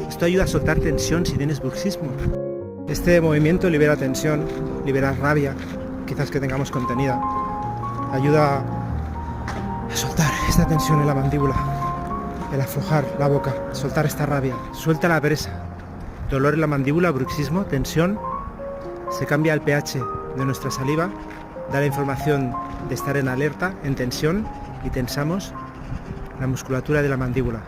Esto ayuda a soltar tensión si tienes bruxismo. Este movimiento libera tensión, libera rabia, quizás que tengamos contenida. Ayuda a soltar esta tensión en la mandíbula, el aflojar la boca, soltar esta rabia. Suelta la presa. Dolor en la mandíbula, bruxismo, tensión. Se cambia el pH de nuestra saliva, da la información de estar en alerta, en tensión, y tensamos la musculatura de la mandíbula.